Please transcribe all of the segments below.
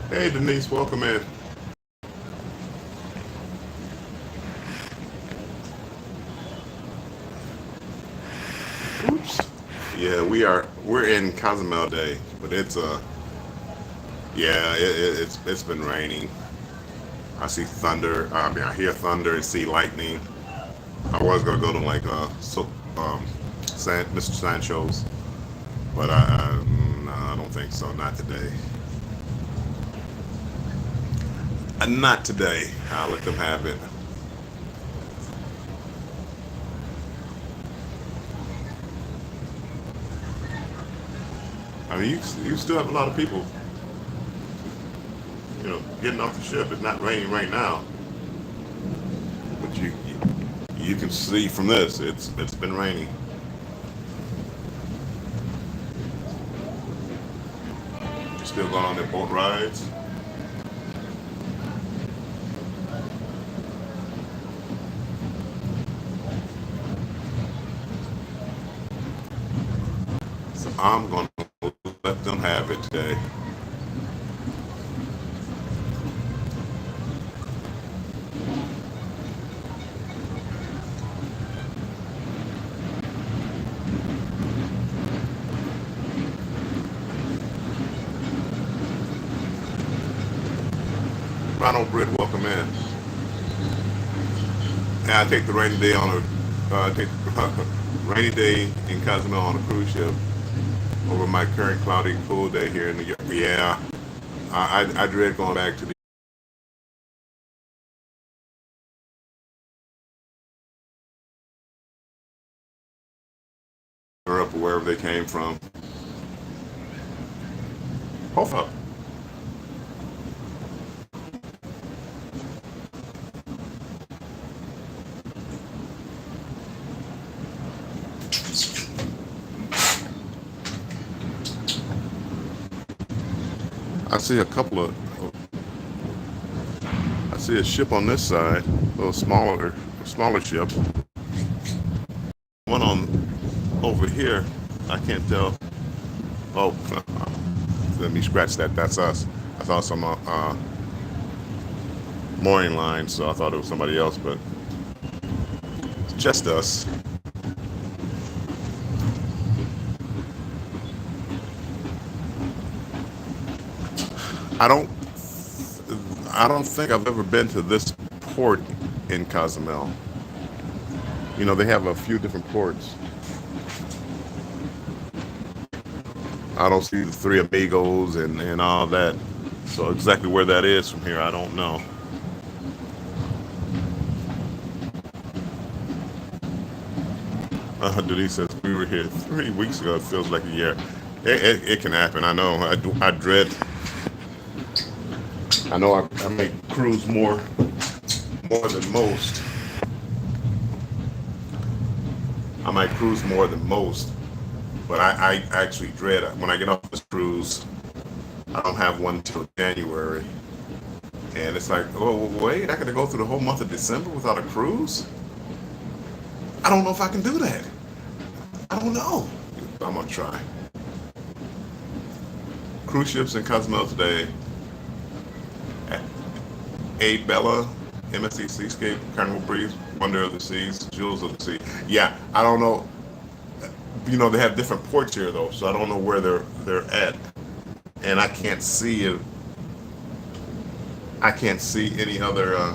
Hey Denise, welcome in. Oops. Yeah, we're in Cozumel Day, but it's been raining. I see thunder. I hear thunder and see lightning. I was gonna go to Mr. Sancho's, but no, I don't think so. Not today. Not today. I'll let them have it. I mean, you still have a lot of people, getting off the ship. It's not raining right now, but you can see from this. It's been raining. You're still going on their boat rides. So I'm going to let them have it today. Ronald Britt, welcome in. And I take the rainy day on a take the rainy day in Cozumel on a cruise ship over my current cloudy pool day here in New York. Yeah, I dread going back to the Europe or wherever they came from. Hold up. I see a couple of. I see a ship on this side, a little smaller ship. One on over here. I can't tell. Oh, let me scratch that. That's us. I saw some mooring line, so I thought it was somebody else, but it's just us. I don't. I don't think I've ever been to this port in Cozumel. They have a few different ports. I don't see the Three Amigos and all that. So exactly where that is from here, I don't know. Denise says we were here 3 weeks ago. It feels like a year. It can happen. I know. I dread. I know. I may cruise more than most. I might cruise more than most, but I actually dread when I get off this cruise. I don't have one till January, and it's like, oh wait, I got to go through the whole month of December without a cruise. I don't know if I can do that. I don't know. I'm gonna try. Cruise ships in Cozumel today. A Bella, MSC Seascape, Carnival Breeze, Wonder of the Seas, Jewels of the Sea. Yeah, I don't know. They have different ports here though, so I don't know where they're at, and I can't see it. I can't see any other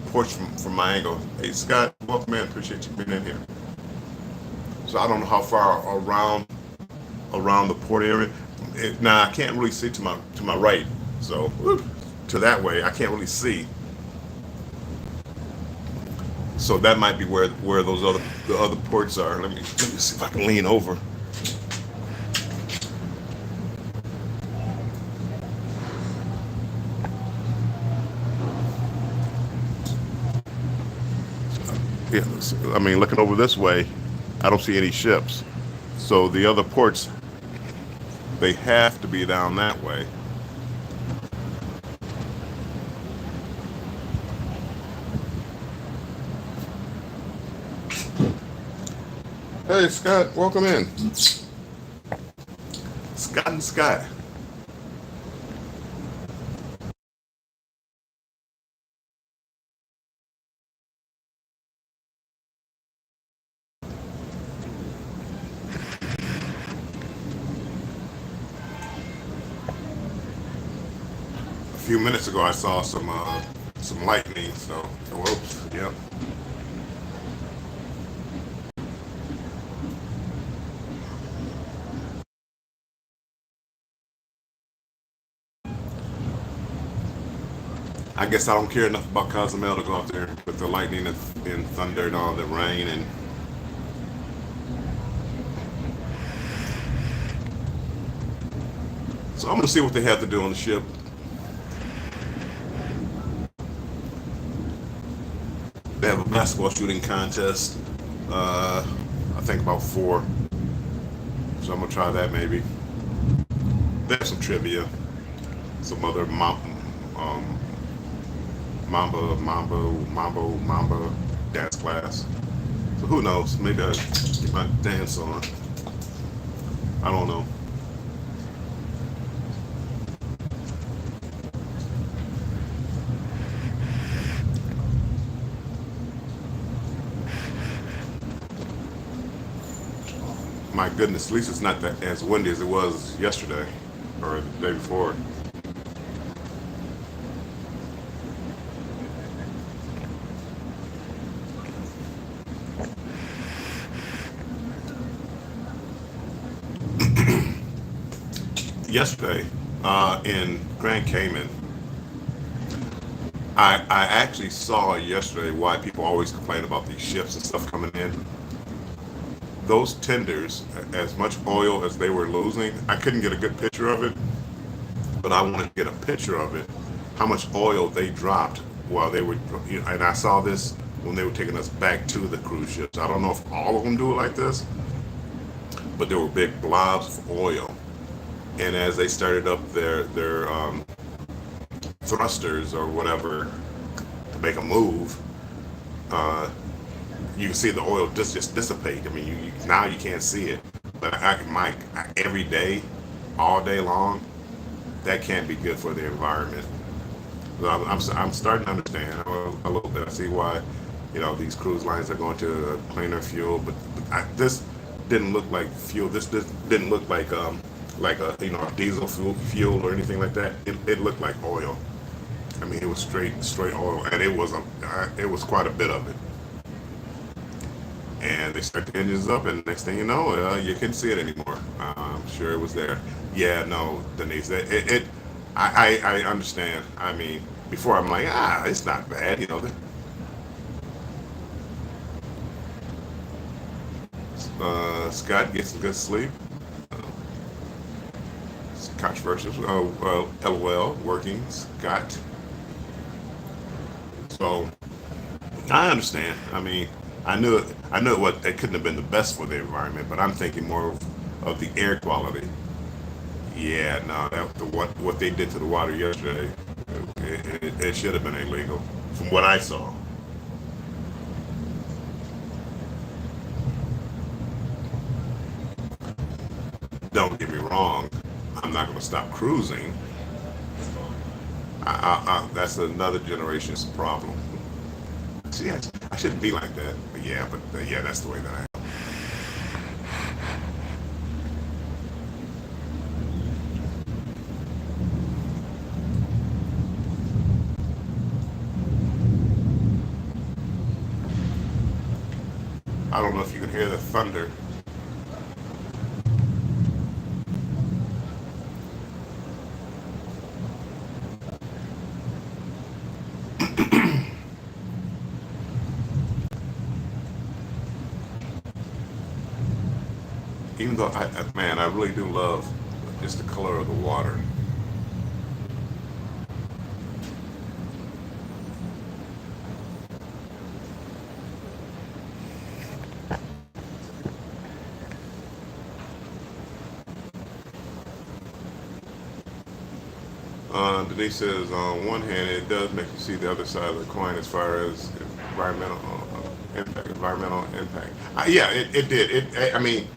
ports from my angle. Hey Scott, welcome in. Appreciate you being in here. So I don't know how far around the port area. Now I can't really see to my right, so to that way I can't really see. So that might be where the other ports are. Let me see if I can lean over. Yeah, I mean, looking over this way, I don't see any ships. So the other ports, they have to be down that way. Hey Scott, welcome in. Scott and Scott. few minutes ago I saw some lightning. So whoops, yep. I guess I don't care enough about Cozumel to go out there with the lightning and thunder and all the rain and so I'm gonna see what they have to do on the ship. They have a basketball shooting contest. I think about four. So I'm gonna try that maybe. They have some trivia, some other um, Mamba dance class. So who knows? Maybe I get my dance on. I don't know. My goodness, at least it's not that as windy as it was yesterday or the day before. Yesterday in Grand Cayman, I actually saw yesterday why people always complain about these ships and stuff coming in. Those tenders, as much oil as they were losing, I couldn't get a good picture of it, but I wanted to get a picture of it, how much oil they dropped while they were, and I saw this when they were taking us back to the cruise ships. I don't know if all of them do it like this, but there were big blobs of oil. And as they started up their thrusters or whatever to make a move, uh, you can see the oil just dissipate. I mean, now you can't see it, but every day, all day long, that can't be good for the environment. So I'm starting to understand a little bit. I see why, these cruise lines are going to cleaner fuel, but this didn't look like fuel. This didn't look like a a diesel fuel or anything like that. It looked like oil. I mean, it was straight oil, and it was quite a bit of it. And they start the engines up, and next thing you know, you couldn't see it anymore. I'm sure it was there. Yeah, no, Denise, I understand. I mean, before I'm like, it's not bad, Scott gets some good sleep. It's controversial. Well, LOL, working, Scott. So I understand. I mean, I knew it couldn't have been the best for the environment, but I'm thinking more of the air quality. Yeah, no, what they did to the water yesterday, it should have been illegal, from what I saw. Don't get me wrong, I'm not going to stop cruising. That's another generation's problem. See, I shouldn't be like that, but yeah, that's the way that I am. I don't know if you can hear the thunder. Even though man, I really do love just the color of the water. Denise says, on one hand, it does make you see the other side of the coin as far as environmental impact. Yeah, it did. I mean,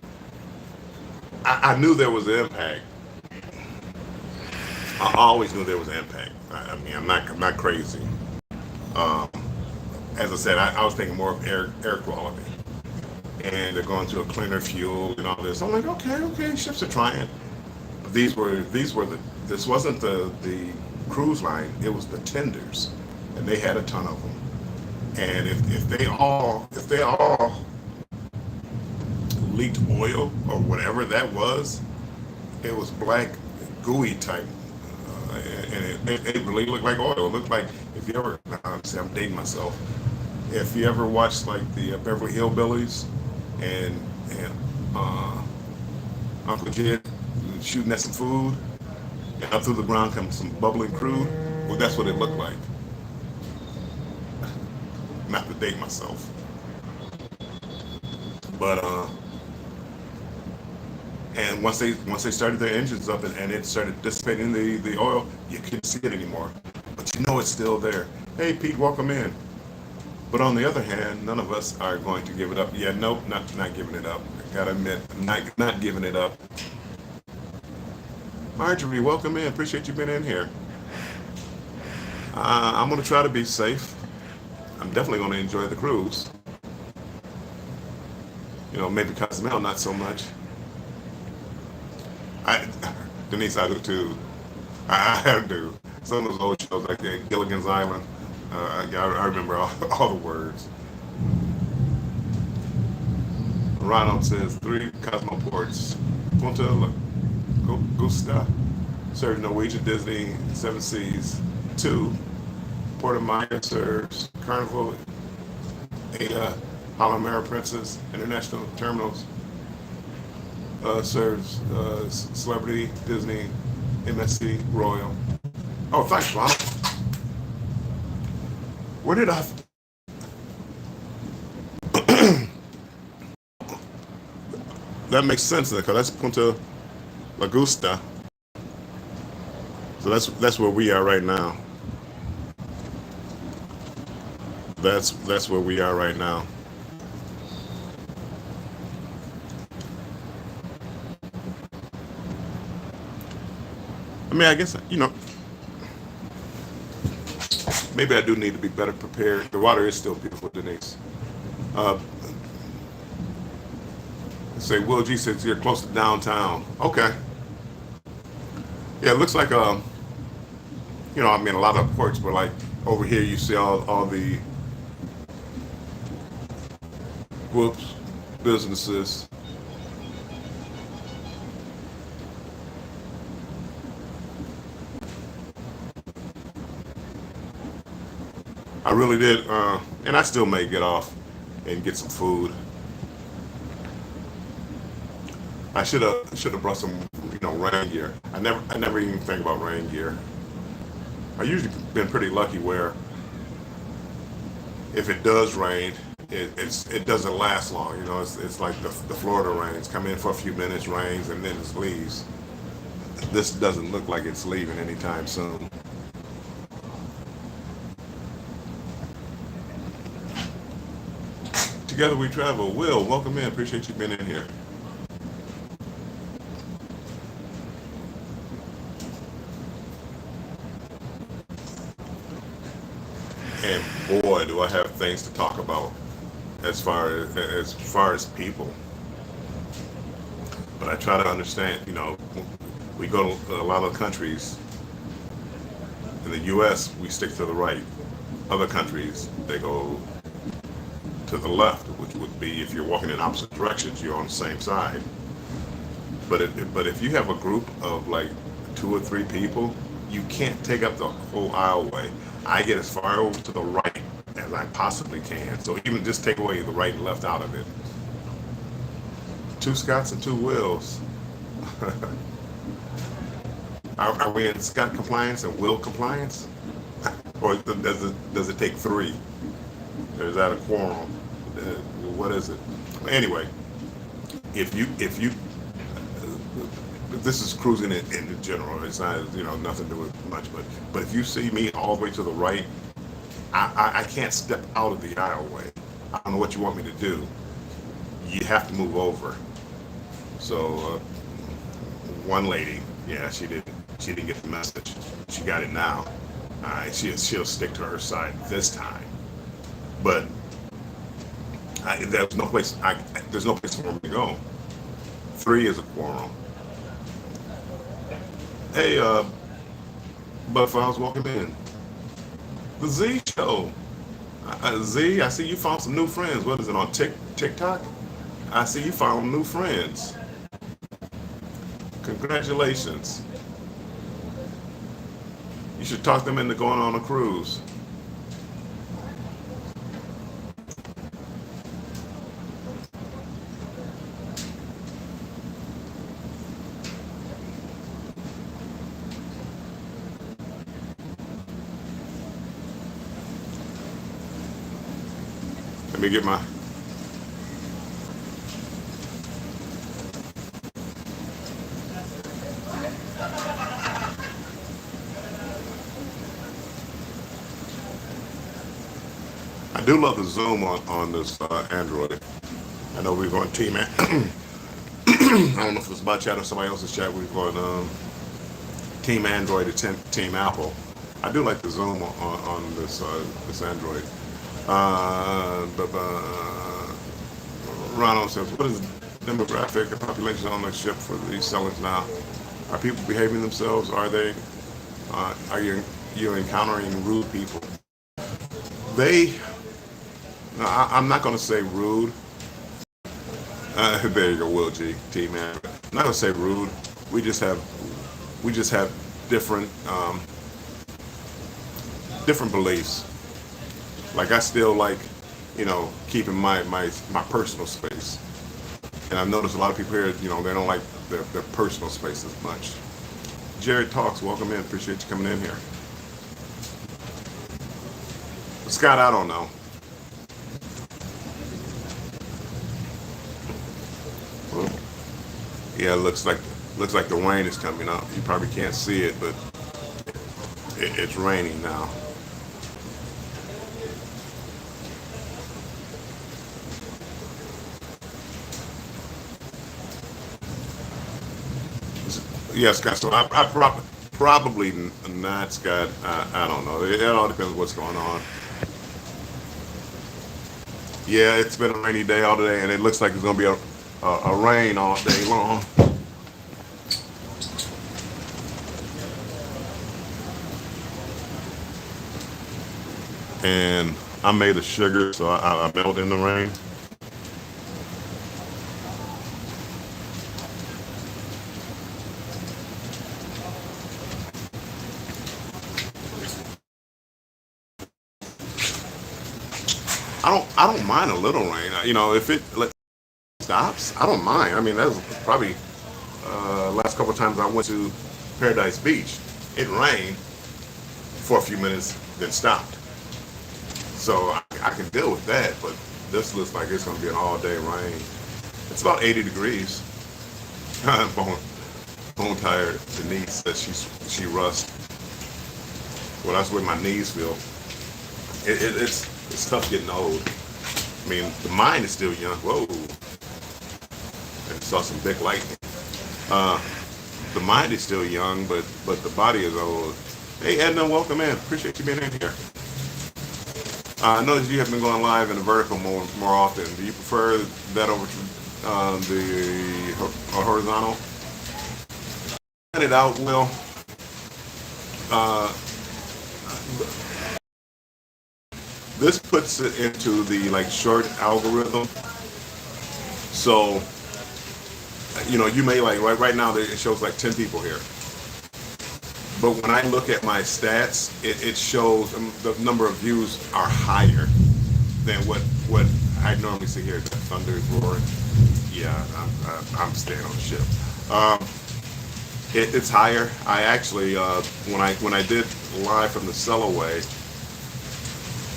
I knew there was an impact. I always knew there was an impact. I mean, I'm not crazy. Um, as I said, I was thinking more of air quality, and they're going to a cleaner fuel and all this. I'm like, okay, ships are trying. This wasn't the cruise line, it was the tenders, and they had a ton of them. And if they all leaked oil or whatever that was, it was black, gooey type, and it really looked like oil. It looked like, if you ever, see, I'm dating myself. If you ever watched like the Beverly Hillbillies, and Uncle Jed shooting at some food, and up through the ground comes some bubbling crude. Well, that's what it looked like. Not to date myself, but and once they started their engines up, and it started dissipating the oil, you couldn't see it anymore. But you know it's still there. Hey Pete, welcome in. But on the other hand, none of us are going to give it up. Yeah, nope, not giving it up. I gotta admit, I'm not giving it up. Marjorie, welcome in. Appreciate you being in here. I'm gonna try to be safe. I'm definitely gonna enjoy the cruise. Maybe Cozumel, not so much. I, Denise, I do too. I do. Some of those old shows like that, Gilligan's Island. I remember all the words. Ronald says 3 Cosmo ports. Punta Gusta serves Norwegian Disney 7 Seas. 2 Puerto Maya serves Carnival, Ada, Palomera Princess International Terminals serves Celebrity, Disney, MSC, Royal. Oh, thanks, Ronald. Where did I? That makes sense because that's Punta Lagusta. So that's where we are right now. That's where we are right now. I mean, I guess maybe I do need to be better prepared. The water is still beautiful, Denise. Uh, Say Will G says you're close to downtown. Okay. Yeah, it looks like I mean, a lot of ports, but like over here you see all the whoops businesses. I really did, and I still may get off and get some food. I should have brought some, rain gear. I never even think about rain gear. I usually been pretty lucky where if it does rain, it doesn't last long. It's like the Florida rains come in for a few minutes, rains, and then it leaves. This doesn't look like it's leaving anytime soon. Together we travel. Will, welcome in. Appreciate you being in here. And boy, do I have things to talk about as far as people. But I try to understand. We go to a lot of countries. In the U.S., we stick to the right. Other countries, they go to the left, which would be if you're walking in opposite directions, you're on the same side. But if you have a group of like 2 or 3 people, you can't take up the whole aisleway. I get as far over to the right as I possibly can. So even just take away the right and left out of it. 2 Scots and 2 Wills. Are we in Scott compliance and Will compliance? Or does it take 3? Or is that a quorum? What is it? Anyway, if you this is cruising in general. It's not nothing to do with much, but if you see me all the way to the right, I can't step out of the aisleway. I don't know what you want me to do. You have to move over. So one lady, yeah, she didn't get the message. She got it now. She'll stick to her side this time. But there's no place. There's no place for me to go. 3 is a quorum. Hey, Butterflies, welcome in. The Z Show. Z, I see you found some new friends. What is it on TikTok? I see you found new friends. Congratulations. You should talk them into going on a cruise. Let me get my. I do love the zoom on this Android. I know we're going team. I don't know if it's my chat or somebody else's chat. We're going team Android to team Apple. I do like the zoom on this Android. Ronald says, what is the demographic and population on the ship for these sellers now? Are people behaving themselves? Are they? Are you encountering rude people? They. No, I'm not going to say rude. There you go, Will G, T man. I'm not going to say rude. We just have different different beliefs. Like I still like, keeping my personal space. And I've noticed a lot of people here, they don't like their personal space as much. Jared Talks, welcome in. Appreciate you coming in here. Scott, I don't know. Yeah, it looks like the rain is coming up. You probably can't see it, but it's raining now. Yes, Scott. So I probably not, Scott. I don't know. It all depends on what's going on. Yeah, it's been a rainy day all day, and it looks like it's going to be a rain all day long. And I made of sugar, so I melt in the rain. I don't mind a little rain. If it stops, I don't mind. I mean, that was probably last couple of times I went to Paradise Beach. It rained for a few minutes, then stopped. So I can deal with that, but this looks like it's going to be an all-day rain. It's about 80 degrees. Bone tired. Denise says she rust. Well, that's the way my knees feel. It's tough getting old. I mean, the mind is still young. Whoa. And saw some big lightning. The mind is still young, but the body is old. Hey, Edna, welcome in. Appreciate you being in here. I noticed you have been going live in the vertical more often. Do you prefer that over to the horizontal? Find it out, Will. This puts it into the short algorithm. So, you may right now it shows 10 people here. But when I look at my stats, it shows the number of views are higher than what I normally see here. The thunder is roaring. Yeah, I'm staying on the ship. It's higher. I actually when I did live from the Sellaway,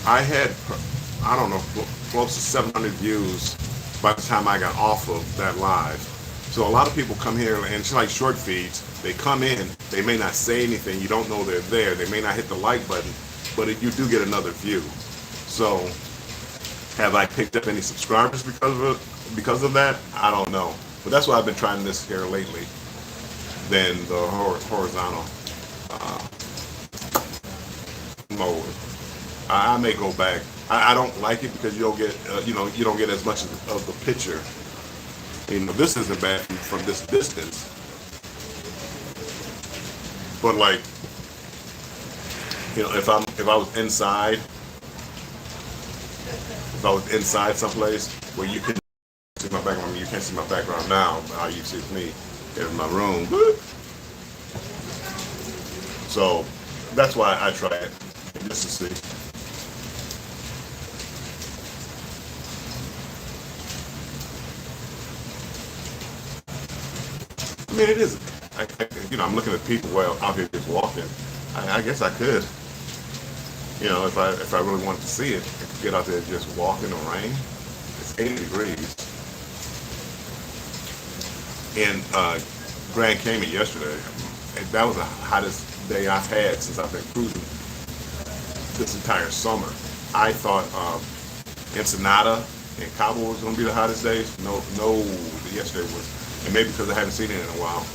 I had I don't know close to 700 views by the time I got off of that live. So a lot of people come here, and it's like short feeds. They come in, they may not say anything, you don't know they're there, they may not hit the like button, but you do get another view. So, have I picked up any subscribers because of that? I don't know. But that's why I've been trying this here lately, than the horizontal mode. I may go back. I don't like it because you don't get, you don't get as much of the picture. This isn't bad from this distance, but If I was inside, if I was inside someplace where you can see my background, you can't see my background now, but how you see me in my room. So that's why I try it, just to see. I mean, it is. I'm looking at people well out here just walking. I guess I could. If I really wanted to see it, I could get out there and just walk in the rain. It's 80 degrees. In Grand Cayman yesterday, and that was the hottest day I've had since I've been cruising this entire summer. I thought Ensenada and Cabo was going to be the hottest days. No, yesterday was, and maybe because I haven't seen it in a while.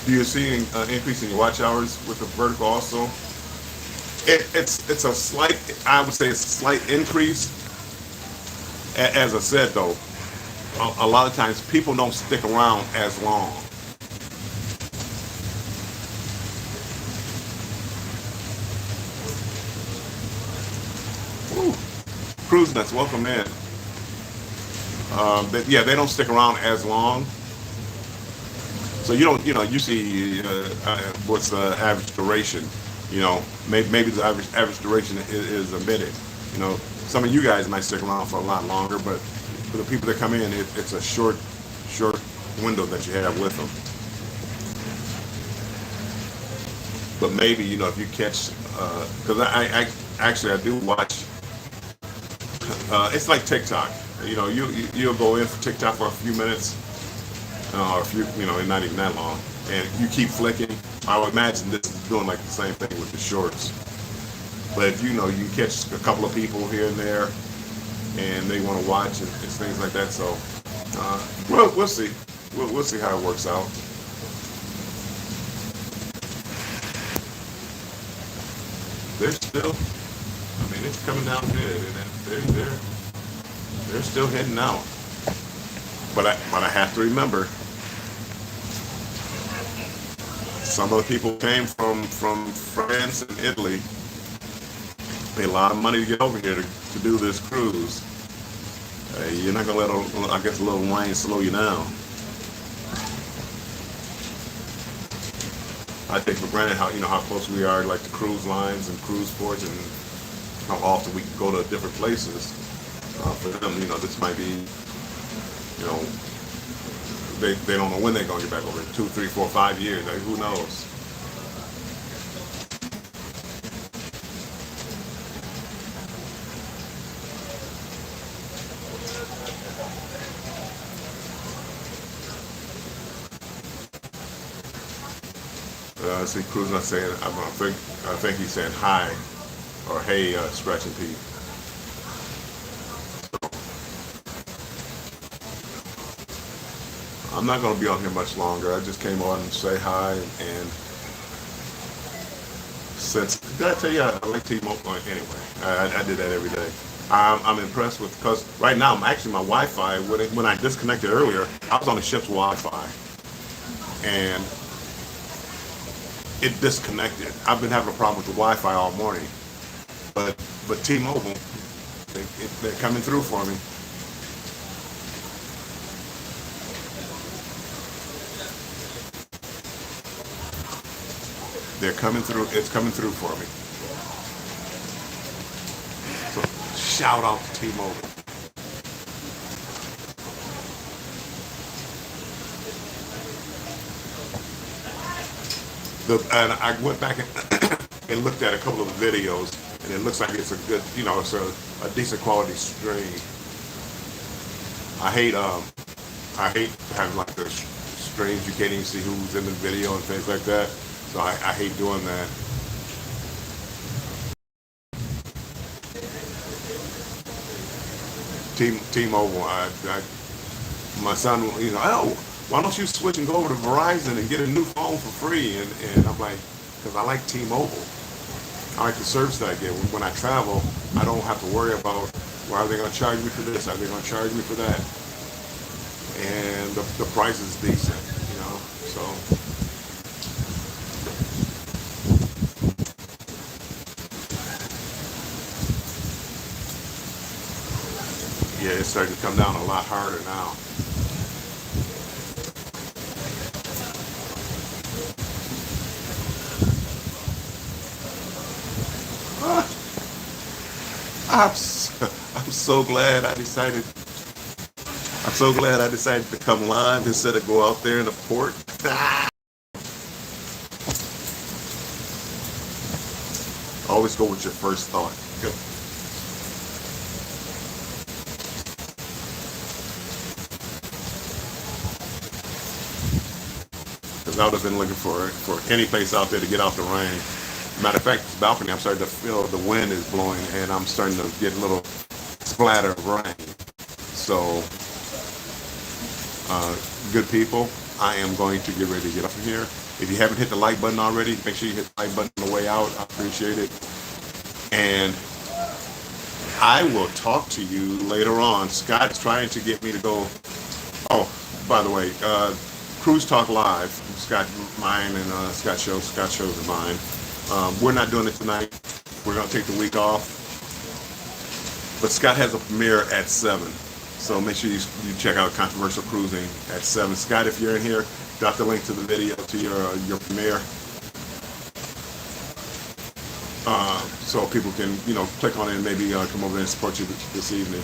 Do you see an increase in your watch hours with the vertical also? It's a slight, I would say it's a slight increase. As I said though, a lot of times people don't stick around as long. Ooh, Cruise Nuts, welcome in. But yeah, they don't stick around as long. So you see what's the average duration. Maybe the average duration is a minute. Some of you guys might stick around for a lot longer, but for the people that come in, it's a short window that you have with them. But maybe if you catch, because I do watch. It's like TikTok. You'll go in for TikTok for a few minutes, or a few, not even that long, and you keep flicking. I would imagine this is doing like the same thing with the shorts. But if you catch a couple of people here and there, and they want to watch and things like that. So, we'll see. We'll see how it works out. They're still. I mean, it's coming down good, and they're still heading out. But I have to remember, some of the people came from France and Italy. Paid a lot of money to get over here to do this cruise. You're not gonna let a little wine slow you down. I take for granted how close we are, like the cruise lines and cruise ports, and how often we can go to different places. For them, this might be, they don't know when they're going to get back over it. 2, 3, 4, 5 years. Who knows? I see Cruz not saying. I think he's saying hi or hey, Stretch and Pete. I'm not going to be on here much longer. I just came on and say hi, and did I tell you I like T-Mobile anyway? I did that every day. I'm impressed because right now my Wi-Fi, when I disconnected earlier, I was on the ship's Wi-Fi, and it disconnected. I've been having a problem with the Wi-Fi all morning, but T-Mobile, they're coming through for me. They're coming through. It's coming through for me. So shout out to T-Mobile. And I went back and looked at a couple of the videos, and it looks like it's a good, it's a decent quality stream. I hate having like the streams you can't even see who's in the video and things like that. So I hate doing that. T-Mobile, my son, oh, why don't you switch and go over to Verizon and get a new phone for free? And I'm like, because I like T-Mobile. I like the service that I get. When I travel, I don't have to worry about, well, are they going to charge me for this? Are they going to charge me for that? And the price is decent, so. Yeah, it's starting to come down a lot harder now. Ah, I'm so glad I decided. I'm so glad I decided to come live instead of go out there in the port. Always go with your first thought. Because I would have been looking for any place out there to get out the rain. Matter of fact, this balcony, I'm starting to feel the wind is blowing, and I'm starting to get a little splatter of rain. So, good people, I am going to get ready to get up from here. If you haven't hit the like button already, make sure you hit the like button on the way out. I appreciate it. And I will talk to you later on. Scott's trying to get me to go. Oh, by the way, Cruise Talk Live, Scott, mine, and Scott shows and mine. We're not doing it tonight. We're going to take the week off. But Scott has a premiere at 7. So make sure you check out Controversial Cruising at 7. Scott, if you're in here, drop the link to the video to your premiere. So people can, click on it and maybe come over and support you this evening.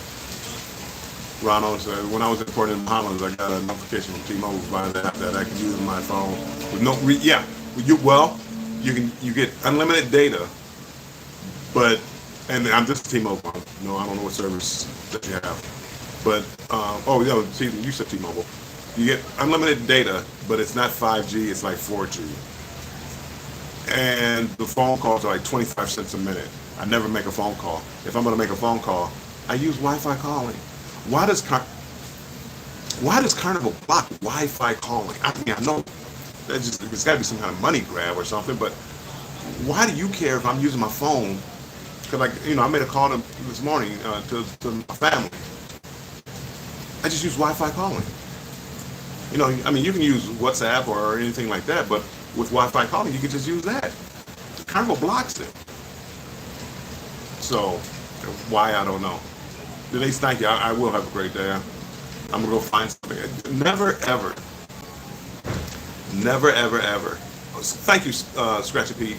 Ronald said, when I was importing in Bahamas, I got a notification from T-Mobile by that I can use on my phone with no. You get unlimited data, but I'm just T-Mobile. No, I don't know what service that you have, but you said T-Mobile. You get unlimited data, but it's not 5G. It's like 4G. And the phone calls are like 25 cents a minute. I never make a phone call. If I'm going to make a phone call, I use Wi-Fi calling. Why does Carnival block Wi-Fi calling? I mean, I know it's got to be some kind of money grab or something, but why do you care if I'm using my phone? Because I made a call this morning to my family. I just use Wi-Fi calling. You can use WhatsApp or anything like that, but with Wi-Fi calling, you can just use that. Carnival blocks it. So, why, I don't know. Denise, thank you. I will have a great day. I'm going to go find something. Never, ever. Thank you, Scratchy Pete.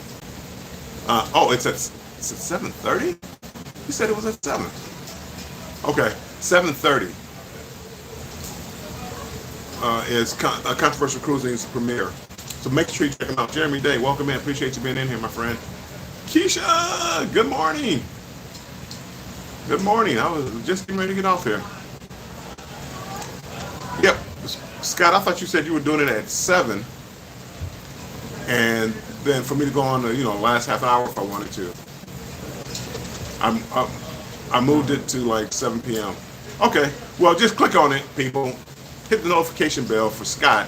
It's at 7:30? You said it was at 7. Okay, 7:30 is Controversial Cruising's premiere. So make sure you check them out. Jeremy Day, welcome in. Appreciate you being in here, my friend. Keisha, good morning. Good morning. I was just getting ready to get off here. Yep. Scott, I thought you said you were doing it at 7. And then for me to go on the, last half hour if I wanted to. I moved it to like 7 p.m. Okay. Well, just click on it, people. Hit the notification bell for Scott.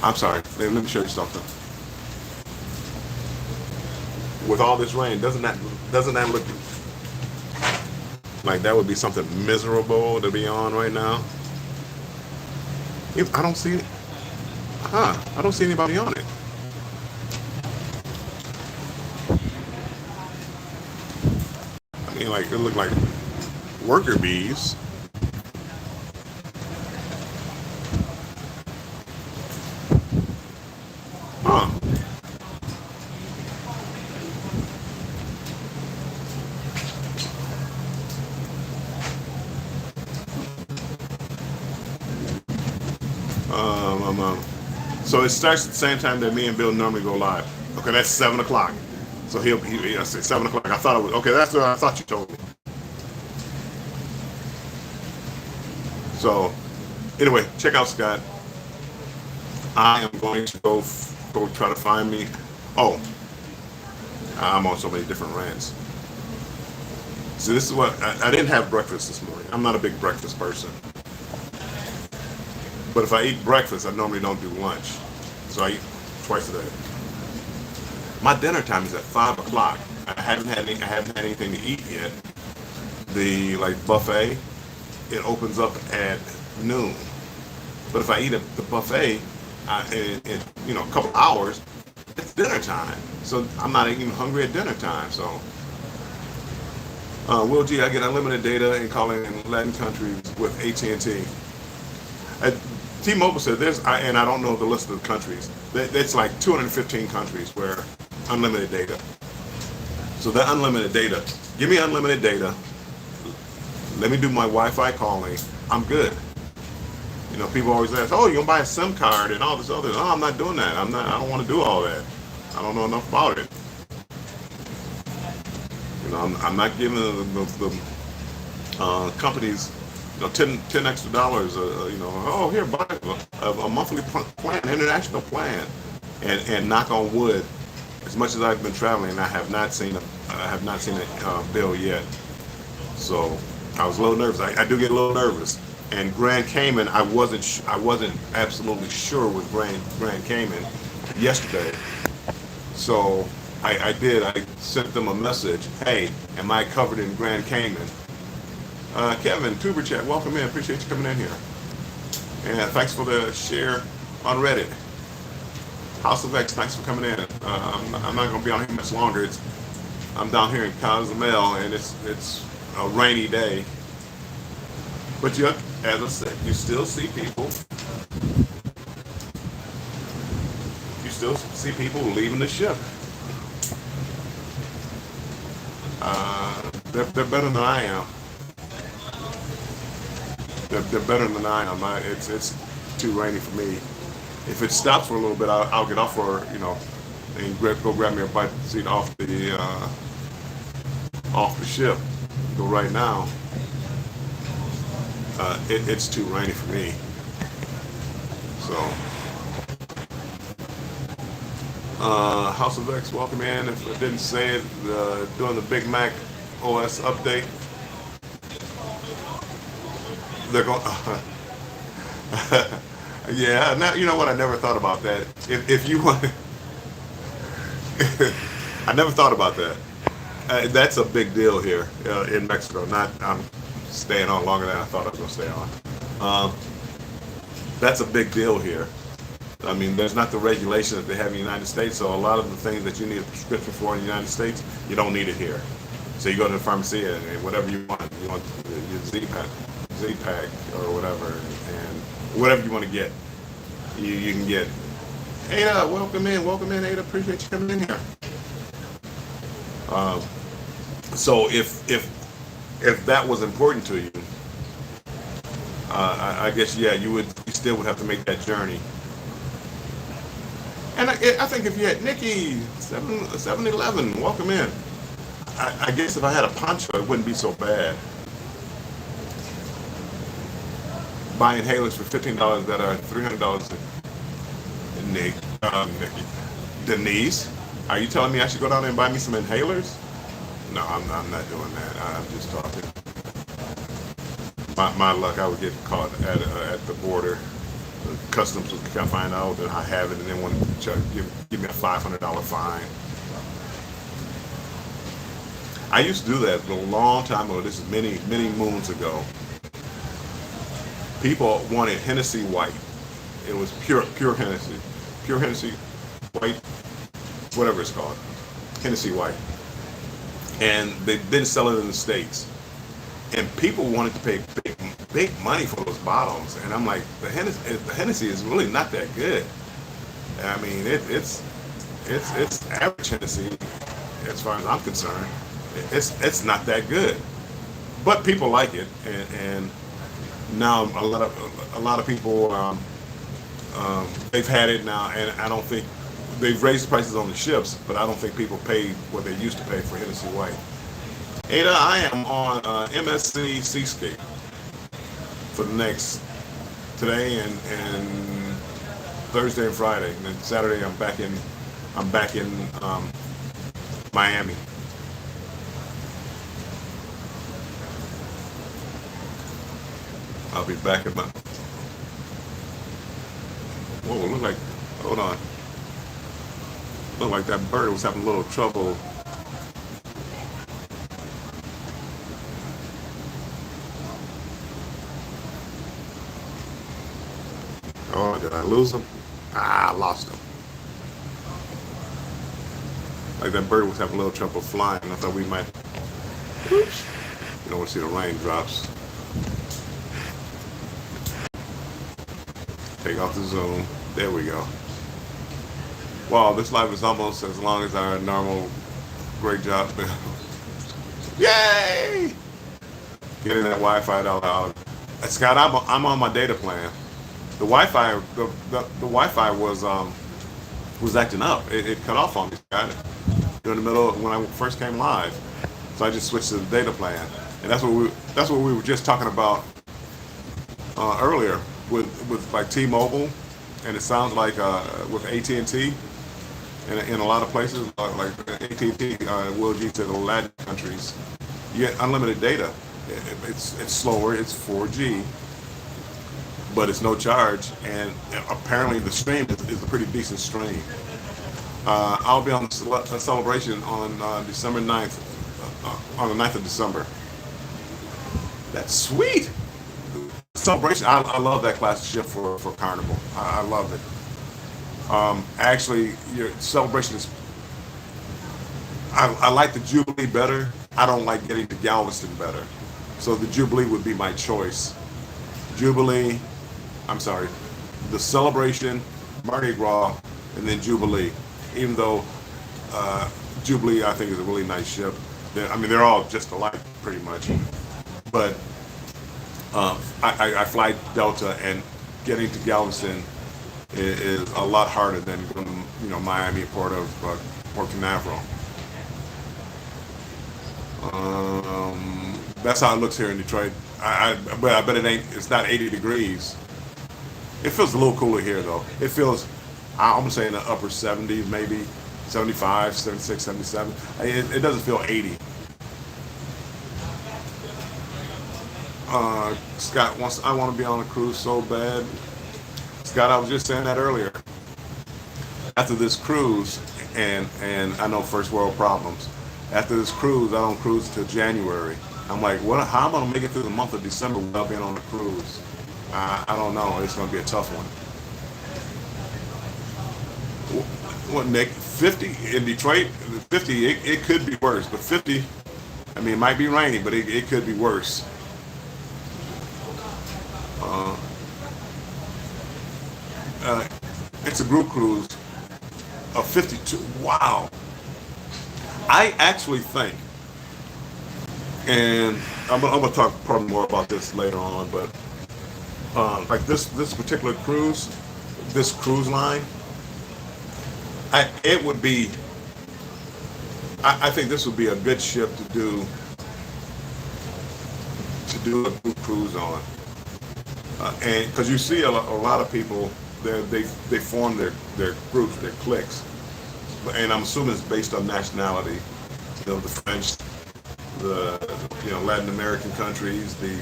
I'm sorry. Let me show you something. With all this rain, doesn't that look like that would be something miserable to be on right now? I don't see it. I don't see anybody on it. I mean, it looked like worker bees. Huh. So it starts at the same time that me and Bill normally go live. Okay, that's 7 o'clock. So he'll say 7 o'clock. I thought it was okay. That's what I thought you told me. So anyway, check out Scott. I am going to go try to find me. Oh, I'm on so many different rants. So this is what I didn't have breakfast this morning. I'm not a big breakfast person. But if I eat breakfast, I normally don't do lunch. So I eat twice a day. My dinner time is at 5 o'clock. I haven't had anything to eat yet. The buffet, it opens up at noon. But if I eat at the buffet in a couple hours, it's dinner time. So I'm not even hungry at dinner time. So Will G, I get unlimited data and calling in Latin countries with AT&T. T-Mobile said and I don't know the list of the countries. It's like 215 countries where unlimited data. So that unlimited data, give me unlimited data. Let me do my Wi-Fi calling. I'm good. You know, people always ask, "Oh, you gonna buy a SIM card and all this other?" No, I'm not doing that. I don't want to do all that. I don't know enough about it. You know, I'm not giving the companies, you know, 10 extra dollars. You know, oh, here, buy a monthly plan, international plan, and knock on wood. As much as I've been traveling, I have not seen a bill yet. So I was a little nervous. I do get a little nervous. And Grand Cayman, I wasn't absolutely sure with Grand Cayman yesterday. So I sent them a message. Hey, am I covered in Grand Cayman? Kevin, Tuber Chat, welcome in. Appreciate you coming in here. And thanks for the share on Reddit. House of X, thanks for coming in. I'm not going to be on here much longer. I'm down here in Cozumel, and it's a rainy day. But as I said, you still see people. You still see people leaving the ship. They're better than I am. They're better than I am. It's too rainy for me. If it stops for a little bit, I'll get off for, you know, and go grab me a bite seat off the ship. Go right now. It's too rainy for me. So, House of X, welcome in. If I didn't say it, doing the Big Mac OS update. They're going. Yeah, now you know what? I never thought about that. If you want, I never thought about that. That's a big deal here in Mexico. I'm staying on longer than I thought I was going to stay on. That's a big deal here. I mean, there's not the regulation that they have in the United States, so a lot of the things that you need a prescription for in the United States, you don't need it here. So you go to the pharmacy and whatever you want your Z-Pack or whatever, and whatever you want to get, you can get. Ada, welcome in, Ada. Appreciate you coming in here. So if that was important to you, I guess you still would have to make that journey. And I think if you had Nikki 7-Eleven, welcome in. I guess if I had a poncho, it wouldn't be so bad. Buy inhalers for $15 that are $300. Nikki, Denise, are you telling me I should go down there and buy me some inhalers? No, I'm not doing that. I'm just talking. My luck, I would get caught at the border. Customs would find out that I have it, and then want to give me a $500 fine. I used to do that a long time ago. This is many moons ago. People wanted Hennessy White. It was pure Hennessy White, whatever it's called, Hennessy White. And they didn't sell it in the States. And people wanted to pay big money for those bottles. And I'm like, the Hennessy is really not that good. I mean, it's average Hennessy, as far as I'm concerned. It's not that good. But people like it, and now a lot of people they've had it now, and I don't think they've raised the prices on the ships, but I don't think people pay what they used to pay for Hennessy White. Ada, I am on MSC Seascape for the next today and Thursday and Friday, and then Saturday I'm back in Miami. I'll be back in my. Whoa, look like. Hold on. Look like that bird was having a little trouble. Oh, did I lose him? I lost him. Like that bird was having a little trouble flying. I thought we might. Oops. You don't want to see the raindrops. Take off the zoom. There we go. Wow, this life is almost as long as our normal. Great job. Yay! Getting that Wi-Fi out. Scott, I'm on my data plan. The Wi-Fi the Wi-Fi was acting up. It cut off on me, Scott, during the middle of when I first came live. So I just switched to the data plan, and that's what we were just talking about earlier with like T-Mobile, and it sounds like with AT&T in a lot of places like AT&T will get to the Latin countries. You get unlimited data. It's slower. It's 4G, but it's no charge, and apparently the stream is a pretty decent stream. I'll be on a celebration on December 9th, on the 9th of December. That's sweet. Celebration. I love that class ship for Carnival. I love it. Actually, your celebration is. I like the Jubilee better. I don't like getting to Galveston better. So the Jubilee would be my choice. Jubilee, I'm sorry, the Celebration, Mardi Gras, and then Jubilee. Even though Jubilee, I think, is a really nice ship. They're all just alike, pretty much. But I fly Delta, and getting to Galveston is a lot harder than from Miami, Port Canaveral. That's how it looks here in Detroit. But I bet it's not 80 degrees. It feels a little cooler here though. It feels, I'm gonna say in the upper 70s, maybe 75, 76, 77. It doesn't feel 80. Scott wants, I want to be on a cruise so bad. Scott, I was just saying that earlier. After this cruise, and I know first world problems. After this cruise, I don't cruise till January. I'm like, what? How am I gonna make it through the month of December without being on a cruise? I don't know. It's gonna be a tough one. What, Nick? 50 in Detroit? 50. It could be worse, but 50. It might be rainy, but it could be worse. It's a group cruise of 52. Wow. I actually think, and I'm gonna talk probably more about this later on, but like this particular cruise, this cruise line, it would be. I think this would be a good ship to do a group cruise on, and because you see a lot of people, they form their groups, their cliques. And I'm assuming it's based on nationality. The French, the Latin American countries, the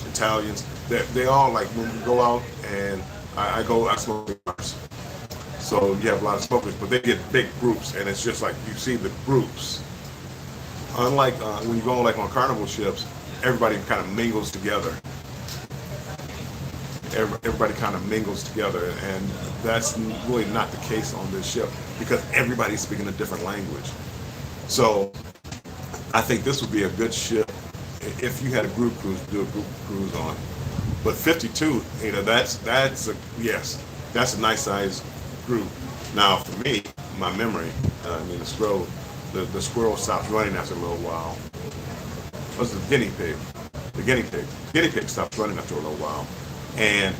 Italians. They all, like, when we go out, and I smoke cigars. So you have a lot of smokers, but they get big groups, and it's just like you see the groups. Unlike when you go like on Carnival ships, everybody kind of mingles together. Everybody kind of mingles together, and that's really not the case on this ship because everybody's speaking a different language. So I think this would be a good ship if you had a group cruise to do a group cruise on. But 52, that's a nice size group. Now for me, my memory, the squirrel stops running after a little while. What's the guinea pig? The guinea pig stops running after a little while. And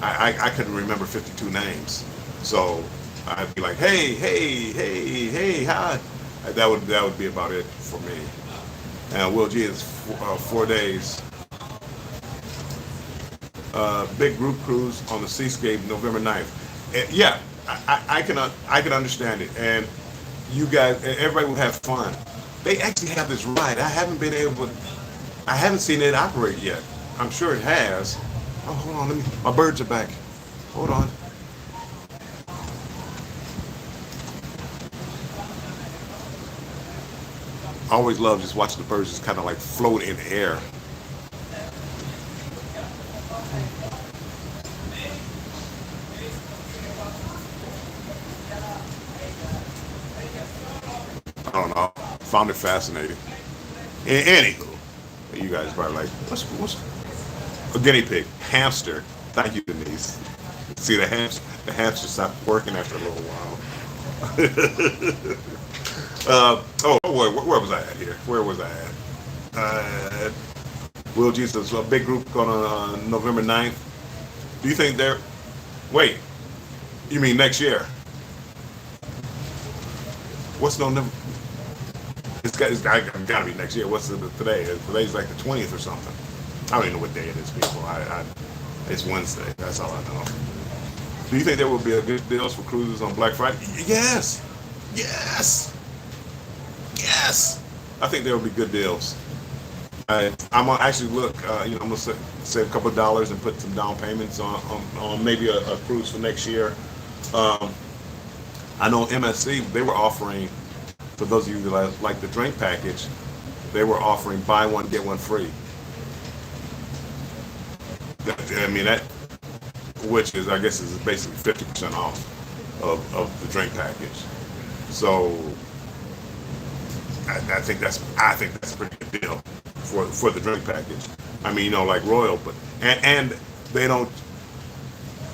I couldn't remember 52 names, so I'd be like, hey, hi. That would be about it for me. And Will G is 4 days. Big group cruise on the Seascape, November 9th. And yeah, I can understand it, and you guys, everybody will have fun. They actually have this ride. I haven't seen it operate yet. I'm sure it has. Oh, hold on, my birds are back. Hold on. I always love just watching the birds just kind of like float in air. I don't know. Found it fascinating. Anywho, you guys probably like, what's a guinea pig, hamster. Thank you, Denise. See, the hamster stopped working after a little while. Where was I at here? Where was I at? Will Jesus, a big group going on November 9th. Do you think they're, wait, you mean next year? What's November? It's got to be next year. What's today? Today's like the 20th or something. I don't even know what day it is, people. It's Wednesday. That's all I know. Do you think there will be a good deals for cruises on Black Friday? Yes. Yes. Yes. I think there will be good deals. I'm gonna actually look. I'm gonna save a couple of dollars and put some down payments on maybe a cruise for next year. I know MSC, they were offering, for those of you that like the drink package, they were offering buy one get one free. I mean that, which is, I guess, is basically 50% off of the drink package. So I think that's a pretty good deal for the drink package. I mean, like Royal, but and they don't,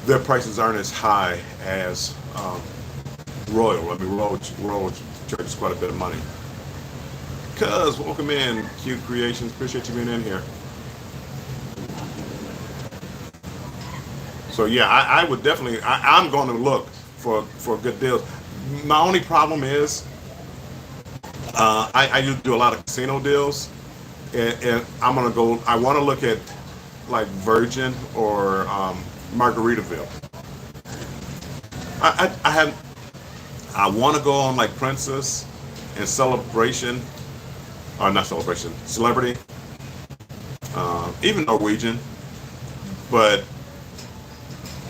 their prices aren't as high as Royal. I mean, Royal charges quite a bit of money. Cuz, welcome in, Cute Creations. Appreciate you being in here. So yeah, I would definitely, I'm going to look for good deals. My only problem is I used to do a lot of casino deals, and I'm gonna go. I want to look at like Virgin or Margaritaville. I want to go on like Princess and Celebration, or not Celebration, Celebrity, even Norwegian, but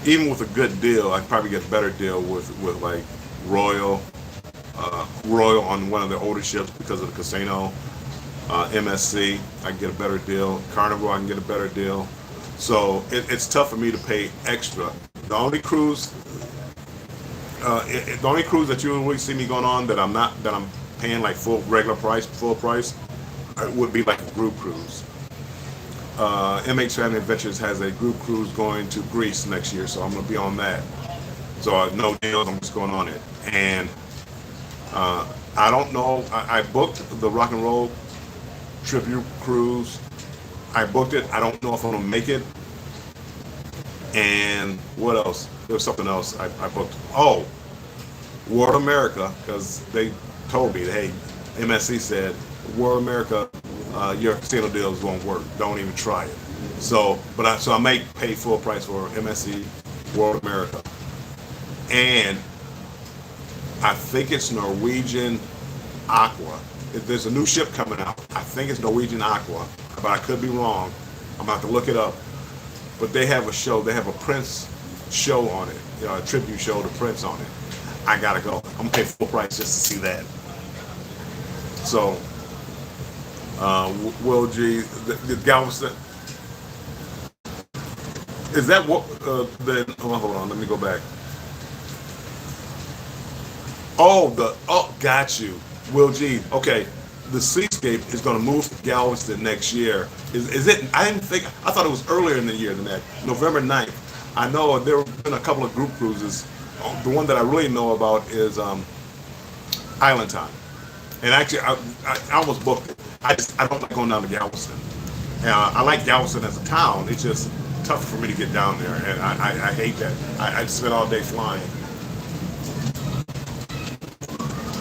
even with a good deal, I'd probably get a better deal with like Royal on one of the older ships because of the casino. MSC, I can get a better deal. Carnival, I can get a better deal. So it's tough for me to pay extra. The only cruise that you will see me going on that I'm paying like full price, would be like a group cruise. MH Family Adventures has a group cruise going to Greece next year, so I'm going to be on that. So no deals, I'm just going on it. And I don't know, I booked the Rock and Roll Tribute Cruise. I booked it. I don't know if I'm going to make it. And what else? There was something else I booked. Oh, World America, because they told me, hey, MSC said, World America, your casino deals won't work. Don't even try it. So I may pay full price for MSC World America, and I think it's Norwegian Aqua. There's a new ship coming out. I think it's Norwegian Aqua, but I could be wrong. I'm about to look it up. But they have a show. They have a Prince show on it, a tribute show to Prince on it. I gotta go. I'm gonna pay full price just to see that. So. Will G, the Galveston, is that what, then, hold on, let me go back. Got you, Will G, okay, the Seascape is going to move to Galveston next year. Is it, I thought it was earlier in the year than that, November 9th. I know there have been a couple of group cruises. The one that I really know about is Island Time. And actually, I almost booked it. I don't like going down to Galveston. I like Galveston as a town. It's just tough for me to get down there, and I hate that. I spent all day flying.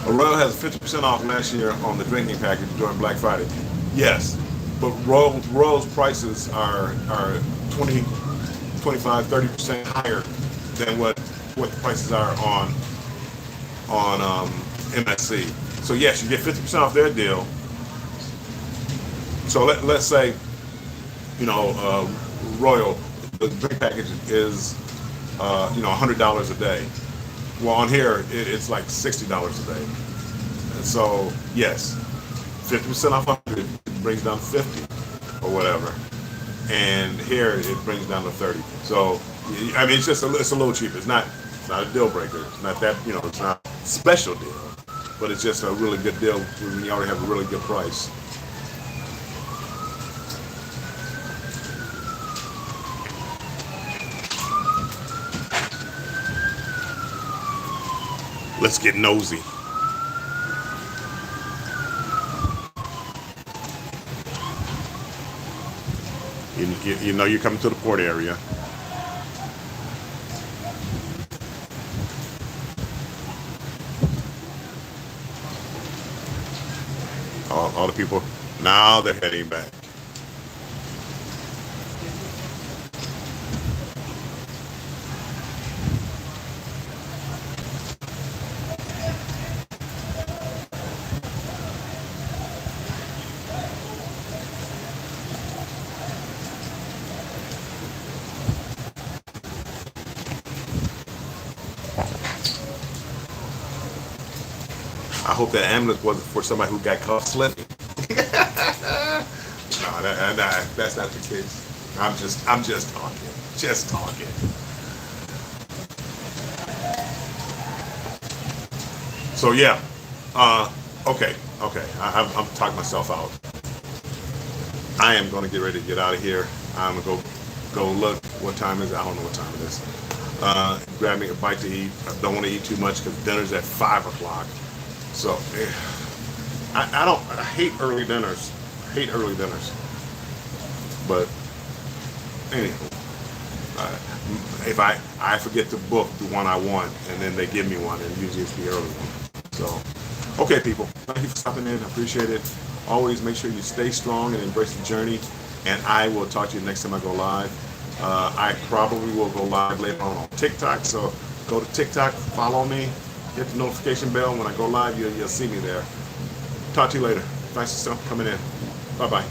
Royal has 50% off last year on the drinking package during Black Friday. Yes, but Royal's prices are 20, 25, 30% higher than what the prices are on MSC. So yes, you get 50% off their deal. So let's say, Royal, the drink package is, $100 a day. Well, on here, it's like $60 a day. And so, yes, 50% off 100 brings down 50 or whatever. And here, it brings down to 30. So, I mean, it's a little cheaper. It's not a deal breaker. It's not that, it's not a special deal. But it's just a really good deal when you already have a really good price. Let's get nosy. You know you're coming to the port area. All the people, now they're heading back. I hope that ambulance wasn't for somebody who got caught slipping. No, that's not the case. I'm just talking, just talking. So yeah, okay. I'm talking myself out. I am going to get ready to get out of here. I'm gonna go look. What time is it? I don't know what time it is. Grab me a bite to eat. I don't want to eat too much because dinner's at 5 o'clock. So I hate early dinners. I hate early dinners. But anyhow, if I forget to book the one I want, and then they give me one, and usually it's the early one. So, okay, people, thank you for stopping in. I appreciate it. Always make sure you stay strong and embrace the journey. And I will talk to you next time I go live. I probably will go live later on TikTok. So go to TikTok, follow me, hit the notification bell. When I go live, you'll see me there. Talk to you later. Thanks for coming in. Bye-bye.